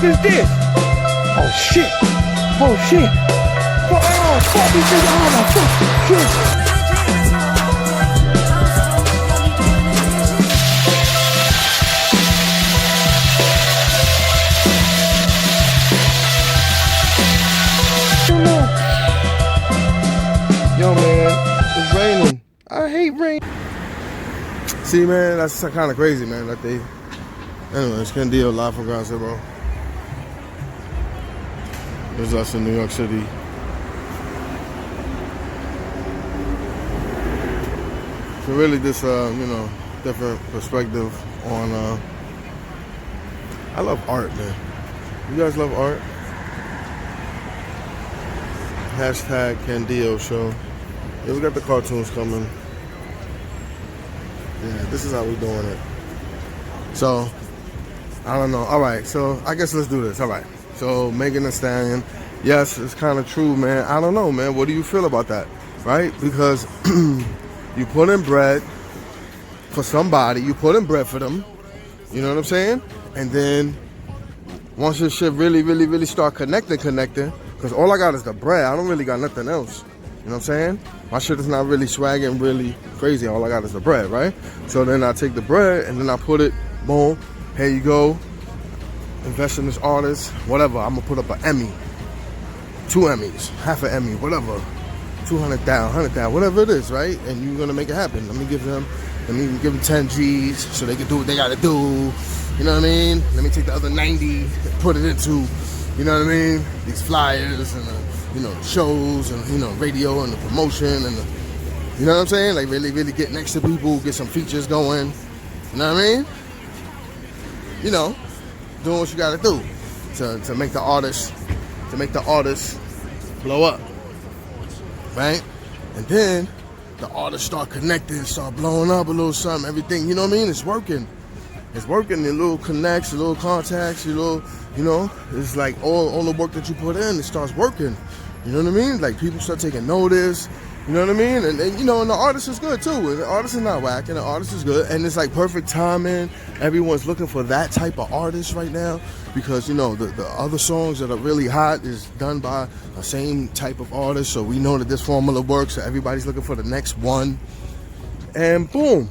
is this? Oh shit. Oh shit. Oh fuck this is oh my fuck. Shit. Yo man, it's raining. I hate rain. See man, that's kind of crazy man that they. Anyways, Ken Deo live from Ground Zero. There's us in New York City. So really this, different perspective on, I love art, man. You guys love art? Hashtag Ken Deo Show. Yeah, we got the cartoons coming. Yeah, this is how we doing it. So, I don't know. All right, so I guess let's do this. All right. So Megan Thee Stallion, yes, it's kind of true, man. I don't know, man. What do you feel about that, right? Because you put in bread for somebody, you put in bread for them. You know what I'm saying? And then once this shit really start connecting, because all I got is the bread. I don't really got nothing else. You know what I'm saying? My shit is not really swagging, really crazy. All I got is the bread, right? So then I take the bread and then I put it, boom. Here you go, invest in this artist, whatever. I'm gonna put up an Emmy, 2 Emmys, half an Emmy, whatever, 200,000, 100,000, whatever it is, right? And you're gonna make it happen. Let me give them 10 G's so they can do what they gotta do. You know what I mean? Let me take the other 90 and put it into, you know what I mean? These flyers and the shows and radio and the promotion and you know what I'm saying? Like really get next to people, get some features going. You know what I mean? Doing what you gotta do to make the artist blow up, right? And then the artists start connecting, start blowing up a little something, everything. You know what I mean? It's working. The little connects, the little contacts, it's like all the work that you put in, it starts working. You know what I mean? Like people start taking notice. You know what I mean? And and the artist is good too. The artist is not whack, and the artist is good. And it's like perfect timing. Everyone's looking for that type of artist right now because, the other songs that are really hot is done by the same type of artist. So we know that this formula works. So everybody's looking for the next one. And boom.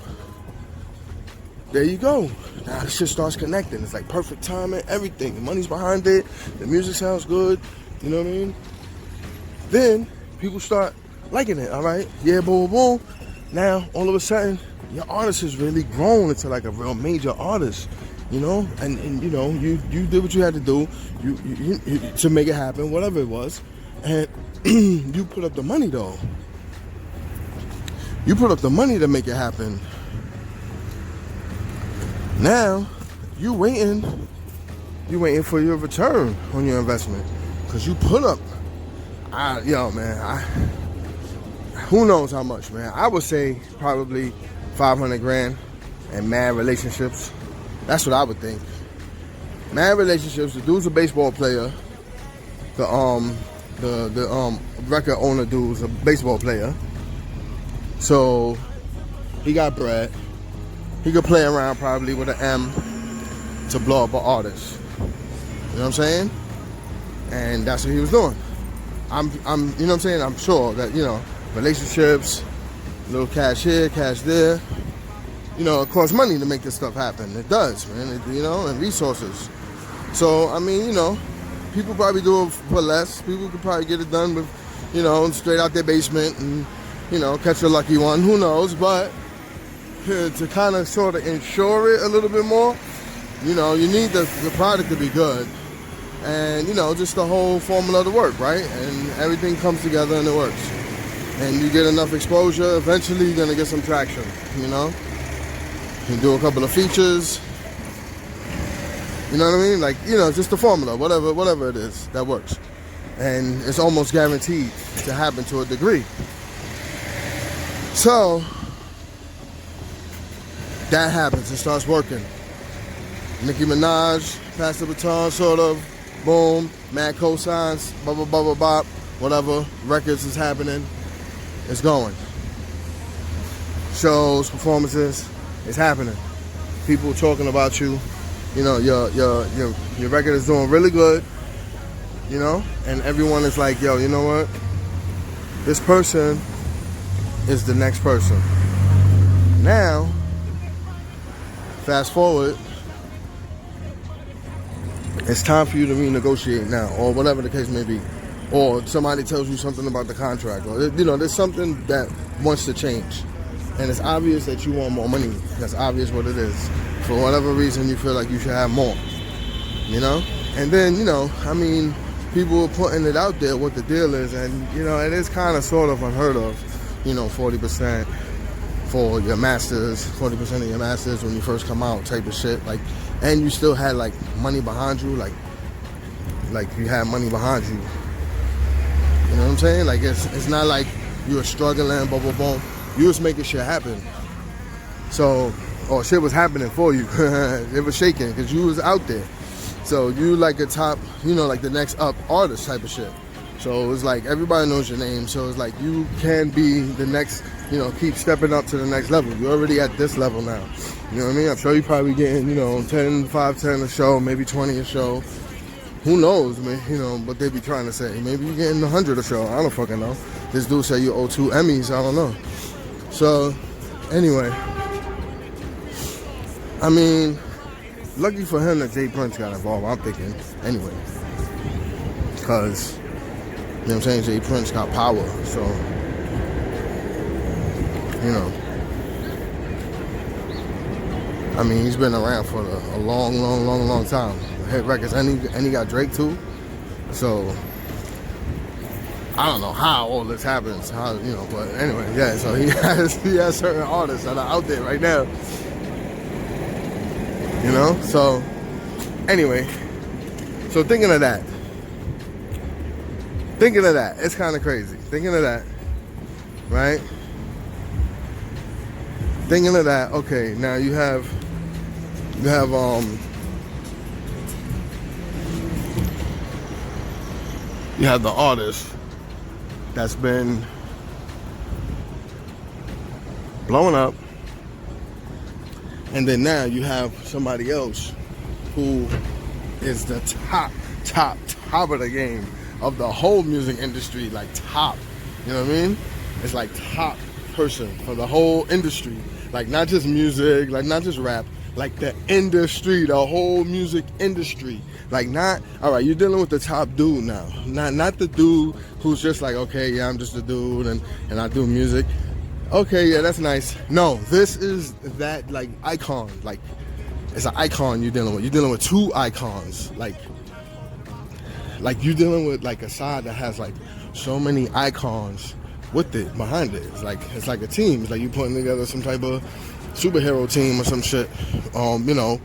There you go. Now this shit starts connecting. It's like perfect timing, everything. The money's behind it. The music sounds good. You know what I mean? Then people start liking it, all right? Yeah, boom. Now, all of a sudden, your artist has really grown into like a real major artist, And you did what you had to do you to make it happen, whatever it was. And you put up the money, though. You put up the money to make it happen. Now, you waiting for your return on your investment. Because you put up, who knows how much, man. I would say probably 500 grand and mad relationships. That's what I would think. Mad relationships. The dude's a baseball player. The record owner dude's a baseball player. So he got bread. He could play around probably with an M to blow up an artist. You know what I'm saying? And that's what he was doing. I'm you know what I'm saying? I'm sure that, relationships, little cash here, cash there. It costs money to make this stuff happen. It does, man. And resources. So, people probably do it for less. People could probably get it done with, straight out their basement and, catch a lucky one. Who knows? But to kind of sort of insure it a little bit more, you need the product to be good. And, just the whole formula to work, right? And everything comes together and it works. And you get enough exposure, eventually you're going to get some traction, You can do a couple of features. You know what I mean? Like, just the formula, whatever it is, that works. And it's almost guaranteed to happen to a degree. So, that happens. It starts working. Nicki Minaj, passed the baton, sort of. Boom, mad cosigns, bop, whatever, records is happening, it's going. Shows, performances, it's happening. People talking about you, you know, your record is doing really good, you know, and everyone is like, yo, you know what? This person is the next person. Now, fast forward, it's time for you to renegotiate now, or whatever the case may be. Or somebody tells you something about the contract, or, you know, there's something that wants to change. And it's obvious that you want more money. That's obvious what it is. For whatever reason, you feel like you should have more, you know? And then, you know, I mean, people are putting it out there what the deal is, and, you know, it is kind of sort of unheard of, you know, 40% for your masters, 40% of your masters when you first come out type of shit. Like, and you still had, like, money behind you, like you had money behind you. You know what I'm saying? Like, it's not like you were struggling, boom, boom, boom. You was making shit happen. So, or shit was happening for you. It was shaking because you was out there. So you like a top, you know, like the next up artist type of shit. So it's like everybody knows your name. So it's like you can be the next, you know, keep stepping up to the next level. You're already at this level now. You know what I mean? I'm sure you're probably getting, you know, 10, 5, 10 a show, maybe 20 a show. Who knows, man, you know, what they be trying to say. Maybe you're getting 100 a show. I don't fucking know. This dude said you owe 2 Emmys. I don't know. So, anyway. I mean, lucky for him that Jay Prince got involved, I'm thinking. Anyway. Because, you know what I'm saying? Jay Prince got power. So, you know. I mean, he's been around for a long time. Hit records, and he got Drake too. So I don't know how all this happens, how, you know, but anyway, yeah. So he has certain artists that are out there right now, you know. So anyway, so thinking of that, it's kind of crazy. Thinking of that, right? Thinking of that. Okay, now you have you have the artist that's been blowing up, and then now you have somebody else who is the top of the game of the whole music industry, like top, you know what I mean? It's like top person for the whole industry, like not just music, like not just rap, like the industry, the whole music industry. Like not, all right, you're dealing with the top dude now. Not the dude who's just like, okay, yeah, I'm just a dude and I do music. Okay, yeah, that's nice. No, this is that, like, icon. Like, it's an icon you're dealing with. You're dealing with 2 icons. Like you're dealing with, like, a side that has, like, so many icons with it, behind it. It's like a team. It's like you putting together some type of superhero team or some shit, you know,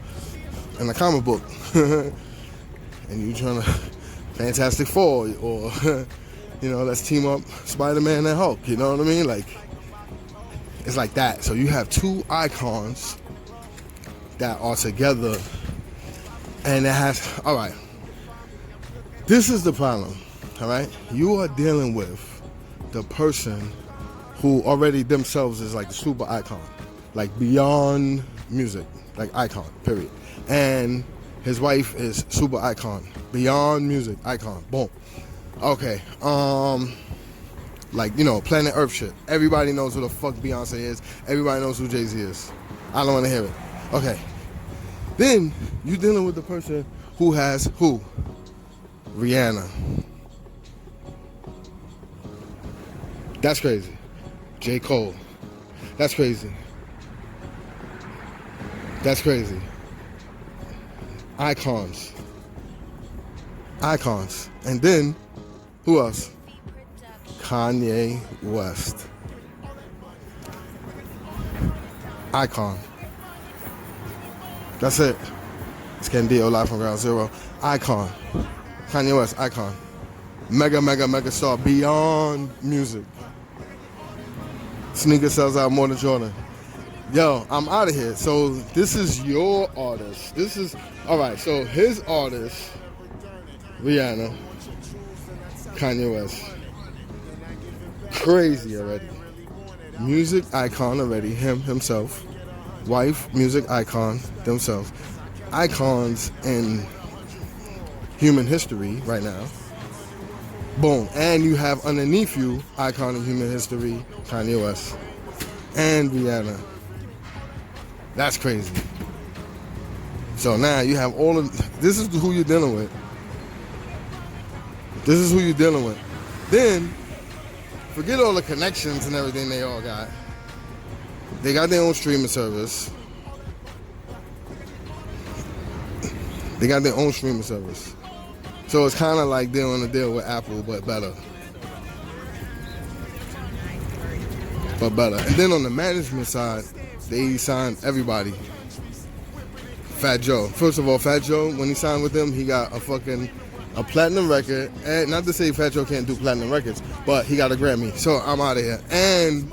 in a comic book. And you trying to Fantastic Four, or, you know, let's team up Spider-Man and Hulk, you know what I mean? Like, it's like that. So you have 2 icons that are together, and it has, all right, this is the problem, all right? You are dealing with the person who already themselves is like a super icon, like beyond music, like icon, period. And his wife is super icon, beyond music, icon, boom. Okay, like, you know, planet Earth shit. Everybody knows who the fuck Beyonce is. Everybody knows who Jay-Z is. I don't want to hear it. Okay. Then you dealing with the person who has who? Rihanna. That's crazy. J. Cole. That's crazy. That's crazy. Icons. And then, who else? Kanye West. Icon. That's it. It's Ken Deo live from Ground Zero. Icon. Kanye West, icon. Mega star beyond music. Sneaker sells out more than Jordan. Yo, I'm out of here. So this is your artist. This is, all right, so his artist, Rihanna, Kanye West. Crazy already. Music icon already, himself. Wife, music icon, themselves. icons in human history right now. Boom. And you have underneath you, icon in human history, Kanye West. And Rihanna. That's crazy. So now you have all of, this is who you're dealing with. This is who you're dealing with. Then, forget all the connections and everything they all got. They got their own streaming service. They got their own streaming service. So it's kind of like they're on a deal with Apple, but better. But better. And then on the management side, they signed everybody. Fat Joe. First of all, Fat Joe, when he signed with them, he got a platinum record. And not to say Fat Joe can't do platinum records, but he got a Grammy. So I'm out of here. And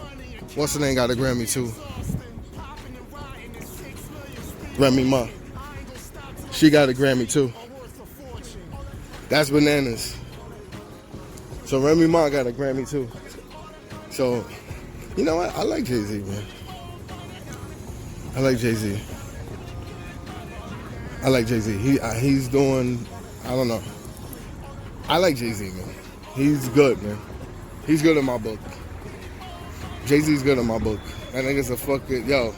what's her name got a Grammy too? Remy Ma. She got a Grammy too. That's bananas. So Remy Ma got a Grammy too. So, you know what? I like Jay-Z, man. I like Jay-Z. I like Jay-Z. He's doing, I don't know. I like Jay-Z, man. He's good, man. He's good in my book. Jay-Z's good in my book. That nigga's a fucking, yo.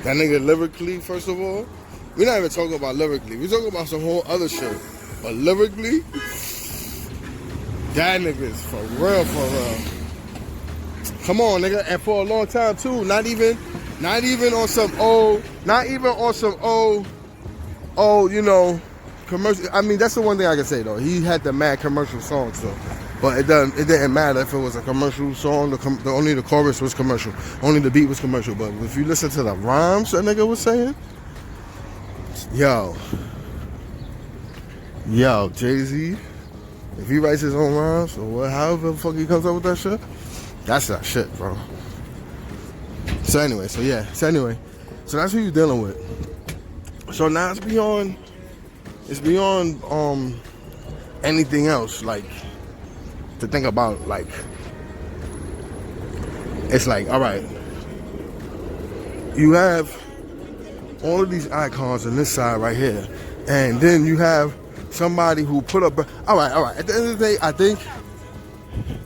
That nigga lyrically, first of all, we're not even talking about lyrically. We're talking about some whole other shit. But lyrically, that nigga's for real, for real. Come on, nigga. And for a long time too. Not even on some old, you know, commercial. I mean, that's the one thing I can say though. He had the mad commercial songs though. But it didn't matter if it was a commercial song. Only the chorus was commercial. Only the beat was commercial. But if you listen to the rhymes that nigga was saying, yo, Jay-Z, if he writes his own rhymes or however the fuck he comes up with that shit, that's that shit, bro. So anyway, so that's who you're dealing with. So now it's beyond anything else, like, to think about, like, it's like, all right, you have all of these icons on this side right here, and then you have somebody who put up, all right, at the end of the day, I think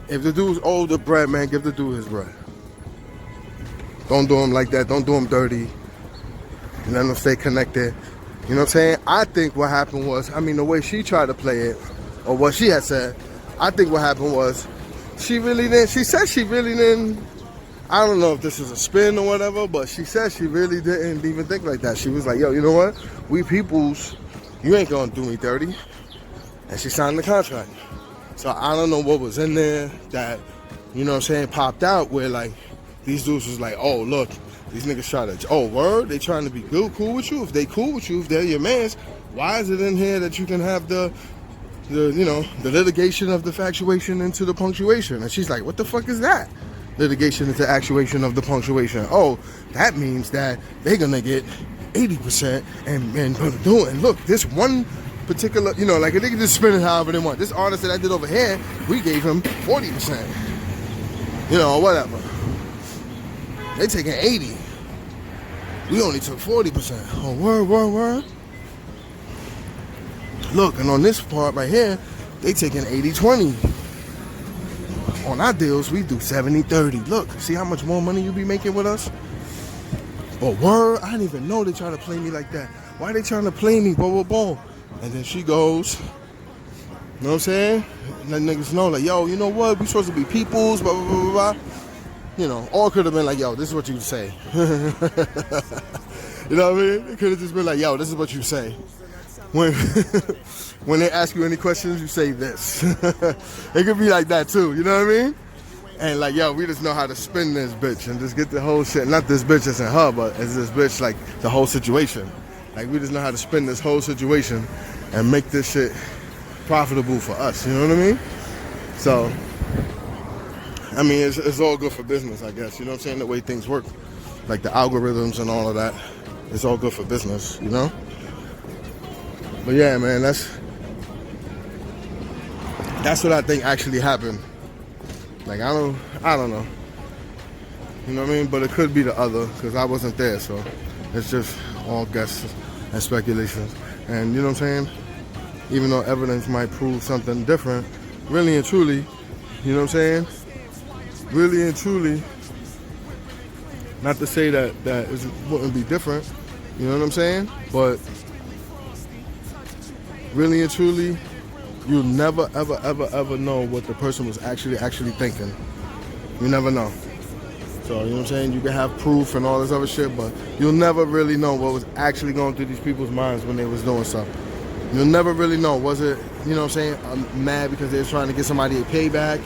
if the dude's owed the bread, man, give the dude his bread. Don't do him like that. Don't do him dirty. Let him stay connected. You know what I'm saying? I think what happened was, I mean, the way she tried to play it, or what she had said, I think what happened was, she said she really didn't, I don't know if this is a spin or whatever, but she said she really didn't even think like that. She was like, yo, you know what? We peoples, you ain't gonna do me dirty. And she signed the contract. So I don't know what was in there that, you know what I'm saying, popped out where, like, these dudes was like, oh, look, these niggas try to, oh, word? They trying to be good, cool with you? If they cool with you, if they're your mans, why is it in here that you can have the litigation of the factuation into the punctuation? And she's like, what the fuck is that? Litigation into actuation of the punctuation. Oh, that means that they're gonna get 80% and look, this one particular, you know, like, they can just spin it however they want. This artist that I did over here, we gave him 40%. You know, or whatever. They taking 80. We only took 40%. Oh, word. Look, and on this part right here, they taking 80-20. On our deals, we do 70-30. Look, see how much more money you be making with us? But word, I didn't even know they trying to play me like that. Why they trying to play me? Boom. And then she goes, you know what I'm saying? And then niggas know, like, yo, you know what? We supposed to be peoples, blah, blah, blah, blah. You know, or could have been like, yo, this is what you say. You know what I mean? It could have just been like, yo, this is what you say. When they ask you any questions, you say this. It could be like that too, you know what I mean? And like, yo, we just know how to spin this bitch and just get the whole shit. Not this bitch as in her, but as this bitch, like, the whole situation. Like, we just know how to spin this whole situation and make this shit profitable for us, you know what I mean? So, I mean, it's all good for business, I guess. You know what I'm saying? The way things work, like the algorithms and all of that, it's all good for business, you know? But yeah, man, that's what I think actually happened. Like, I don't know. You know what I mean? But it could be the other, because I wasn't there, so it's just all guesses and speculations. And you know what I'm saying? Even though evidence might prove something different, really and truly, you know what I'm saying? Really and truly, not to say that it wouldn't be different, you know what I'm saying? But really and truly, you'll never, ever, ever, ever know what the person was actually thinking. You never know. So, you know what I'm saying? You can have proof and all this other shit, but you'll never really know what was actually going through these people's minds when they was doing something. You'll never really know. Was it, you know what I'm saying, I'm mad because they was trying to get somebody a payback,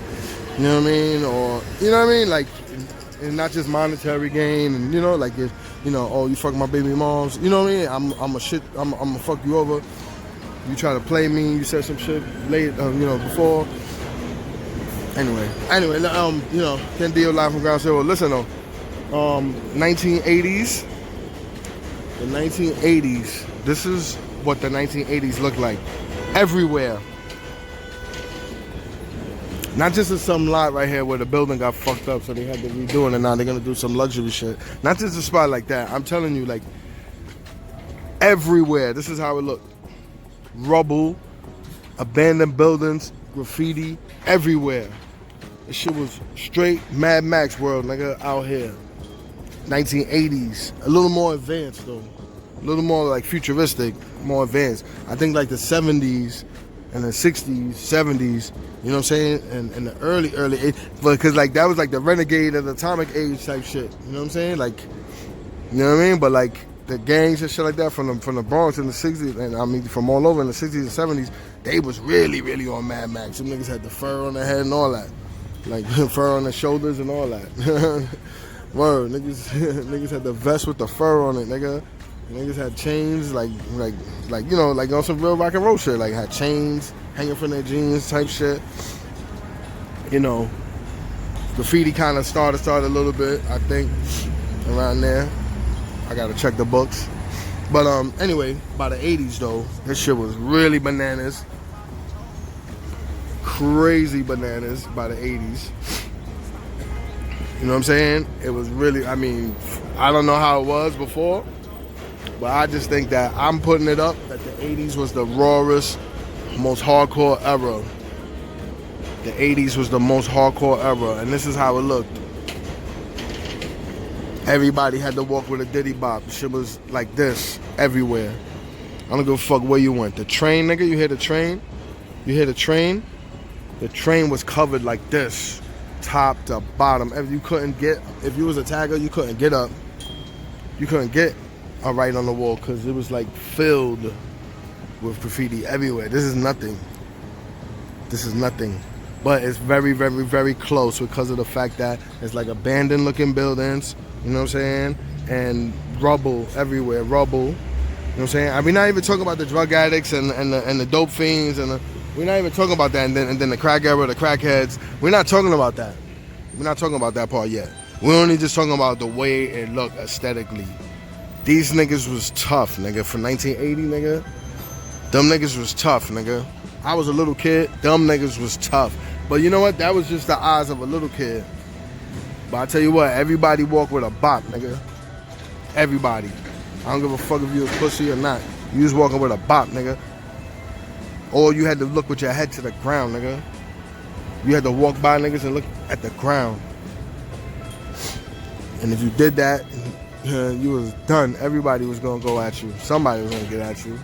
you know what I mean? Or, you know what I mean? Like, and not just monetary gain, and, you know, like, if, you know, oh, you fuck my baby moms, you know what I mean? I'm gonna fuck you over. You try to play me, you said some shit late, you know, before. Anyway, you know, Ken Deo live from Ground Zero. Listen though, 1980s, the 1980s, this is what the 1980s looked like. Everywhere. Not just in some lot right here where the building got fucked up, so they had to redo it, and now they're gonna do some luxury shit. Not just a spot like that. I'm telling you, like, everywhere. This is how it looked. Rubble, abandoned buildings, graffiti, everywhere. This shit was straight Mad Max world, nigga, out here. 1980s. A little more advanced, though. A little more, like, futuristic, more advanced. I think, like, the 70s and the 60s, 70s, you know what I'm saying? And the early, because, like, that was, like, the renegade of the atomic age type shit. You know what I'm saying? Like, you know what I mean? But, like, the gangs and shit like that from the Bronx in the 60s, and I mean from all over in the 60s and 70s, they was really, really on Mad Max. Some niggas had the fur on their head and all that. Like, fur on their shoulders and all that. Word, niggas had the vest with the fur on it, nigga. Niggas had chains, like you know, like on some real rock and roll shit. Like, had chains hanging from their jeans type shit. You know, graffiti kind of started a little bit, I think, around there. I gotta check the books. But anyway, by the 80s though, this shit was really bananas. Crazy bananas by the 80s. You know what I'm saying? It was really, I mean, I don't know how it was before, but I just think that I'm putting it up that the 80s was the rawest, most hardcore era. The 80s was the most hardcore era, and this is how it looked. Everybody had to walk with a diddy bop. Shit was like this everywhere. I don't give a fuck where you went. The train, nigga, you hear the train? You hear the train? The train was covered like this, top to bottom. If you couldn't get, if you was a tagger, you couldn't get up. You couldn't get a right on the wall because it was like filled with graffiti everywhere. This is nothing. This is nothing. But it's very, very, very close because of the fact that it's like abandoned looking buildings. You know what I'm saying? And rubble everywhere, rubble. You know what I'm saying? We're not even talking about the drug addicts and the dope fiends, and we're not even talking about that. And then the crack era, the crackheads. We're not talking about that. We're not talking about that part yet. We're only just talking about the way it looked aesthetically. These niggas was tough, nigga. For 1980, nigga, them niggas was tough, nigga. I was a little kid. Them niggas was tough. But you know what? That was just the eyes of a little kid. But I tell you what, everybody walk with a bop, nigga. Everybody. I don't give a fuck if you was pussy or not. You was walking with a bop, nigga. Or you had to look with your head to the ground, nigga. You had to walk by niggas and look at the ground. And if you did that, you was done. Everybody was gonna go at you. Somebody was gonna get at you.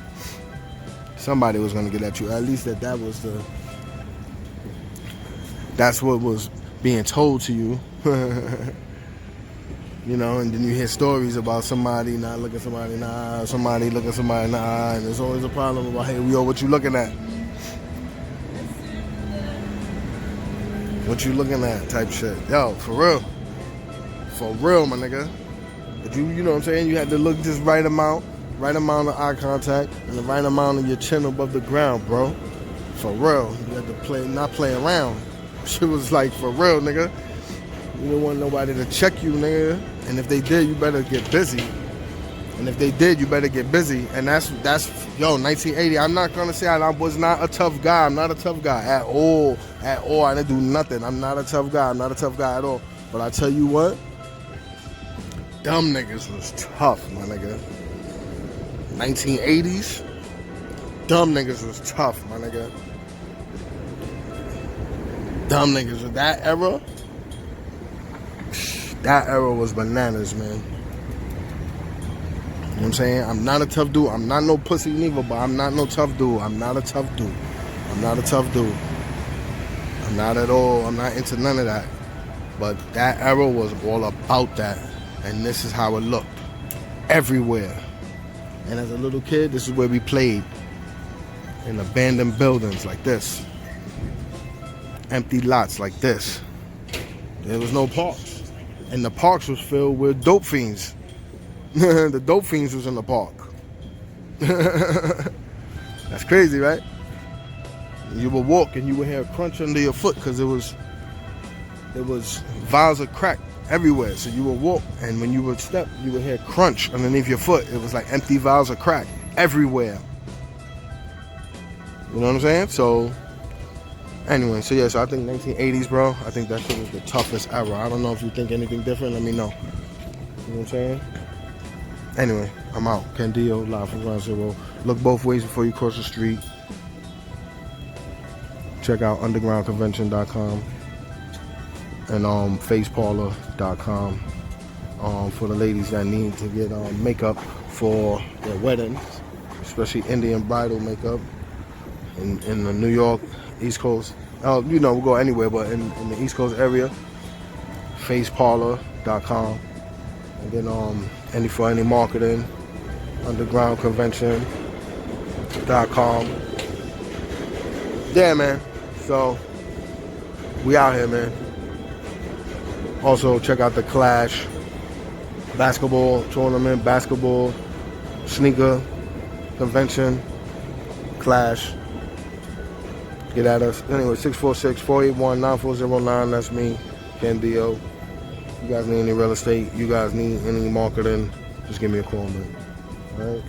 Somebody was gonna get at you. At least that was the... That's what was being told to you. You know, and then you hear stories about somebody not looking somebody in the eye, somebody looking somebody in the eye, and there's always a problem about, hey, yo, what you looking at? What you looking at type shit. Yo, for real. For real, my nigga. But you know what I'm saying? You had to look just right amount of eye contact, and the right amount of your chin above the ground, bro. For real. You had to not play around. Shit was like, for real, nigga. You don't want nobody to check you, nigga. And if they did, you better get busy. And if they did, you better get busy. And that's yo, 1980. I'm not gonna say I was not a tough guy. I'm not a tough guy at all. At all. I didn't do nothing. I'm not a tough guy. I'm not a tough guy at all. But I tell you what, them niggas was tough, my nigga. 1980s, dumb niggas was tough, my nigga. Dumb niggas of that era. That era was bananas, man. You know what I'm saying? I'm not a tough dude. I'm not no pussy neither, but I'm not no tough dude. I'm not a tough dude. I'm not a tough dude. I'm not at all. I'm not into none of that. But that era was all about that. And this is how it looked. Everywhere. And as a little kid, this is where we played. In abandoned buildings like this. Empty lots like this. There was no parks. And the parks was filled with dope fiends. The dope fiends was in the park. That's crazy, right? You would walk and you would hear a crunch under your foot because it was vials of crack everywhere. So you would walk and when you would step, you would hear crunch underneath your foot. It was like empty vials of crack everywhere. You know what I'm saying? So anyway, so yeah, so I think 1980s, bro, I think that shit was the toughest era. I don't know if you think anything different, let me know. You know what I'm saying? Anyway, I'm out. Deo, live from Ground Zero. Look both ways before you cross the street. Check out undergroundconvention.com and faceparlor.com for the ladies that need to get makeup for their weddings, especially Indian bridal makeup in the New York East Coast. You know, we'll go anywhere, but in the East Coast area, faceparlor.com. And then for any marketing, undergroundconvention.com. Yeah, man. So we out here, man. Also, check out the Clash basketball tournament, basketball sneaker convention, Clash. Get at us. Anyway, 646-481-9409. That's me, Deo. You guys need any real estate, you guys need any marketing, just give me a call, man. All right?